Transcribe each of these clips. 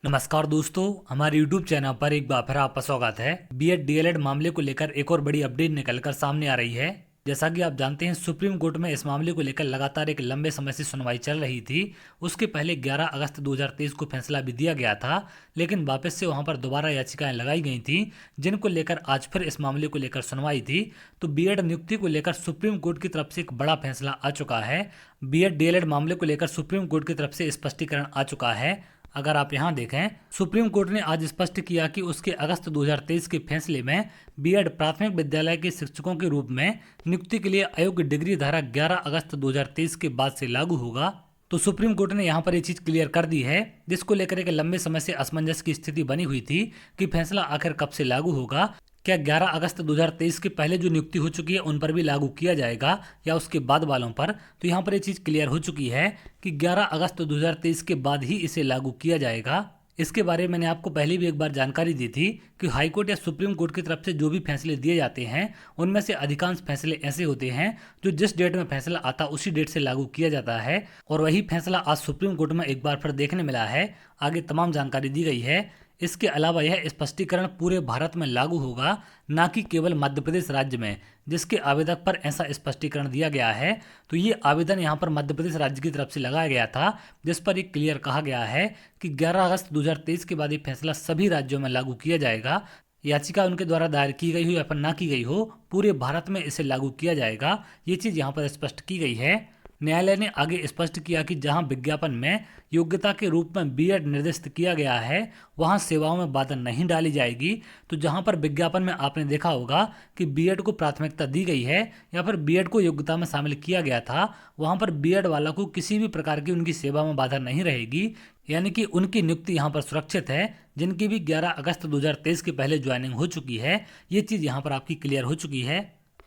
नमस्कार दोस्तों, हमारे YouTube चैनल पर एक बार फिर आपका स्वागत है। बीएड डीएलएड मामले को लेकर एक और बड़ी अपडेट निकलकर सामने आ रही है। जैसा कि आप जानते हैं, सुप्रीम कोर्ट में इस मामले को लेकर लगातार एक लंबे समय से सुनवाई चल रही थी। उसके पहले 11 अगस्त 2023 को फैसला भी दिया गया था, लेकिन वापस से वहां पर दोबारा याचिकाएं लगाई गई थी, जिनको लेकर आज फिर इस मामले को लेकर सुनवाई थी। तो बीएड नियुक्ति को लेकर सुप्रीम कोर्ट की तरफ से एक बड़ा फैसला आ चुका है। बीएड डीएलएड मामले को लेकर सुप्रीम कोर्ट की तरफ से स्पष्टीकरण आ चुका है। अगर आप यहां देखें, सुप्रीम कोर्ट ने आज स्पष्ट किया कि उसके अगस्त 2023 के फैसले में बीएड प्राथमिक विद्यालय के शिक्षकों के रूप में नियुक्ति के लिए अयोग्य डिग्री धारा 11 अगस्त 2023 के बाद से लागू होगा। तो सुप्रीम कोर्ट ने यहां पर ये चीज क्लियर कर दी है, जिसको लेकर एक लंबे समय से असमंजस की स्थिति बनी हुई थी कि फैसला आखिर कब से लागू होगा। क्या 11 अगस्त 2023 के पहले जो नियुक्ति हो चुकी है उन पर भी लागू किया जाएगा या उसके बाद वालों पर? तो यहाँ पर ये चीज़ क्लियर हो चुकी है कि 11 अगस्त 2023 के बाद ही इसे लागू किया जाएगा। इसके बारे में मैंने आपको पहले भी एक बार जानकारी दी थी कि हाईकोर्ट या सुप्रीम कोर्ट की तरफ से जो भी फैसले दिए जाते हैं, उनमें से अधिकांश फैसले ऐसे होते हैं जो जिस डेट में फैसला आता उसी डेट से लागू किया जाता है। और वही फैसला आज सुप्रीम कोर्ट में एक बार फिर देखने मिला है। आगे तमाम जानकारी दी गई है। इसके अलावा यह स्पष्टीकरण पूरे भारत में लागू होगा, न कि केवल मध्य प्रदेश राज्य में, जिसके आवेदक पर ऐसा स्पष्टीकरण दिया गया है। तो ये आवेदन यहाँ पर मध्य प्रदेश राज्य की तरफ से लगाया गया था, जिस पर एक क्लियर कहा गया है कि 11 अगस्त 2023 के बाद ये फैसला सभी राज्यों में लागू किया जाएगा। याचिका उनके द्वारा दायर की गई हो या फिर ना की गई हो, पूरे भारत में इसे लागू किया जाएगा। ये चीज़ यहाँ पर स्पष्ट की गई है। न्यायालय ने आगे स्पष्ट किया कि जहां विज्ञापन में योग्यता के रूप में बीएड निर्दिष्ट किया गया है, वहां सेवाओं में बाधा नहीं डाली जाएगी। तो जहां पर विज्ञापन में आपने देखा होगा कि बीएड को प्राथमिकता दी गई है या फिर बीएड को योग्यता में शामिल किया गया था, वहां पर बीएड वालों को किसी भी प्रकार की उनकी सेवा में बाधा नहीं रहेगी, यानी कि उनकी नियुक्ति यहाँ पर सुरक्षित है। जिनकी भी 11 अगस्त 2023 के पहले ज्वाइनिंग हो चुकी है, ये चीज़ यहाँ पर आपकी क्लियर हो चुकी है।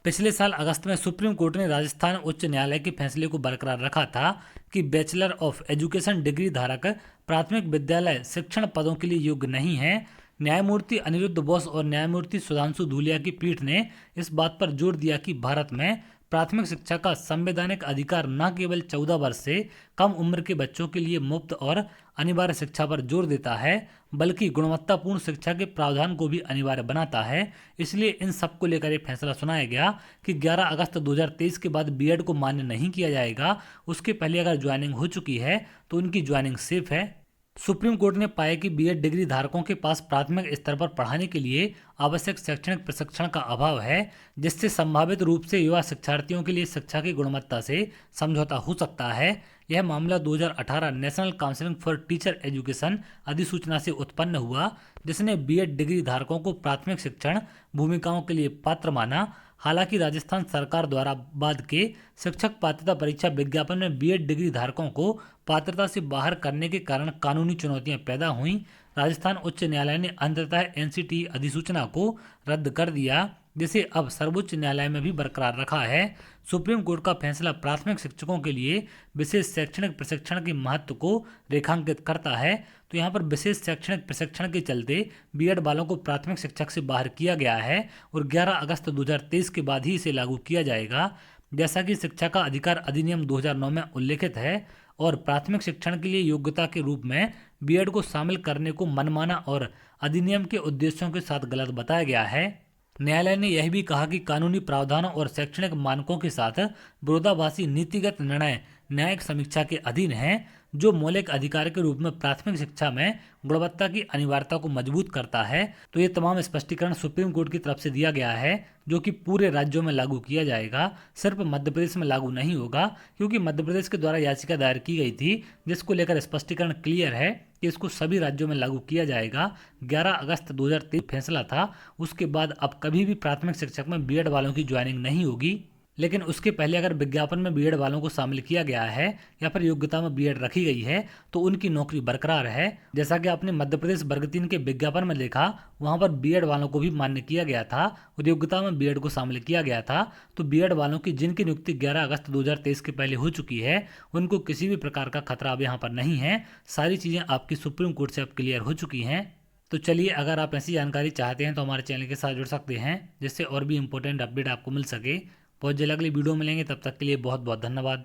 पिछले साल अगस्त में सुप्रीम कोर्ट ने राजस्थान उच्च न्यायालय के फैसले को बरकरार रखा था कि बैचलर ऑफ एजुकेशन डिग्री धारक प्राथमिक विद्यालय शिक्षण पदों के लिए योग्य नहीं है। न्यायमूर्ति अनिरुद्ध बोस और न्यायमूर्ति सुधांशु धूलिया की पीठ ने इस बात पर जोर दिया कि भारत में प्राथमिक शिक्षा का संवैधानिक अधिकार न केवल 14 वर्ष से कम उम्र के बच्चों के लिए मुफ्त और अनिवार्य शिक्षा पर जोर देता है, बल्कि गुणवत्तापूर्ण शिक्षा के प्रावधान को भी अनिवार्य बनाता है। इसलिए इन सब को लेकर एक फैसला सुनाया गया कि 11 अगस्त 2023 के बाद बीएड को मान्य नहीं किया जाएगा। उसके पहले अगर ज्वाइनिंग हो चुकी है तो उनकी ज्वाइनिंग सेफ है। सुप्रीम कोर्ट ने पाया कि बीएड डिग्री धारकों के पास प्राथमिक स्तर पर पढ़ाने के लिए आवश्यक शैक्षणिक प्रशिक्षण का अभाव है, जिससे संभावित रूप से युवा शिक्षार्थियों के लिए शिक्षा की गुणवत्ता से समझौता हो सकता है। यह मामला 2018 national counselling for teacher education अधिसूचना से उत्पन्न हुआ, जिसने बीएड डिग्री धारकों को प्राथमिक शिक्षण भूमिकाओं के लिए पात्र माना। हालांकि राजस्थान सरकार द्वारा बाद के शिक्षक पात्रता परीक्षा विज्ञापन में बीएड डिग्री धारकों को पात्रता से बाहर करने के कारण कानूनी चुनौतियां पैदा हुईं। राजस्थान उच्च न्यायालय ने अंततः एनसीटी अधिसूचना को रद्द कर दिया, जिसे अब सर्वोच्च न्यायालय में भी बरकरार रखा है। सुप्रीम कोर्ट का फैसला प्राथमिक शिक्षकों के लिए विशेष शैक्षणिक प्रशिक्षण के महत्व को रेखांकित करता है। तो यहाँ पर विशेष शैक्षणिक प्रशिक्षण के चलते बीएड वालों को प्राथमिक शिक्षक से बाहर किया गया है और 11 अगस्त 2023 के बाद ही इसे लागू किया जाएगा। जैसा कि शिक्षा का अधिकार अधिनियम 2009 में उल्लेखित है और प्राथमिक शिक्षण के लिए योग्यता के रूप में बीएड को शामिल करने को मनमाना और अधिनियम के उद्देश्यों के साथ गलत बताया गया है। न्यायालय ने यह भी कहा कि कानूनी प्रावधानों और शैक्षणिक मानकों के साथ विरोधाभासी नीतिगत निर्णय न्यायिक समीक्षा के अधीन हैं, जो मौलिक अधिकार के रूप में प्राथमिक शिक्षा में गुणवत्ता की अनिवार्यता को मजबूत करता है। तो ये तमाम स्पष्टीकरण सुप्रीम कोर्ट की तरफ से दिया गया है, जो कि पूरे राज्यों में लागू किया जाएगा, सिर्फ मध्य प्रदेश में लागू नहीं होगा, क्योंकि मध्य प्रदेश के द्वारा याचिका दायर की गई थी, जिसको लेकर स्पष्टीकरण क्लियर है कि इसको सभी राज्यों में लागू किया जाएगा। 11 अगस्त 2023 फैसला था, उसके बाद अब कभी भी प्राथमिक शिक्षक में बीएड वालों की ज्वाइनिंग नहीं होगी। लेकिन उसके पहले अगर विज्ञापन में बीएड वालों को शामिल किया गया है या फिर योग्यता में बीएड रखी गई है तो उनकी नौकरी बरकरार है। जैसा कि आपने मध्य प्रदेश वर्ग 3 के विज्ञापन में देखा, वहां पर बीएड वालों को भी मान्य किया गया था और योग्यता में बीएड को शामिल किया गया था। तो बीएड वालों की जिनकी नियुक्ति 11 अगस्त 2023 के पहले हो चुकी है, उनको किसी भी प्रकार का खतरा अब यहाँ पर नहीं है। सारी चीज़ें आपकी सुप्रीम कोर्ट से अब क्लियर हो चुकी हैं। तो चलिए, अगर आप ऐसी जानकारी चाहते हैं तो हमारे चैनल के साथ जुड़ सकते हैं, जिससे और भी इंपॉर्टेंट अपडेट आपको मिल सके। बहुत जल्द अगली वीडियो मिलेंगे, तब तक के लिए बहुत बहुत धन्यवाद।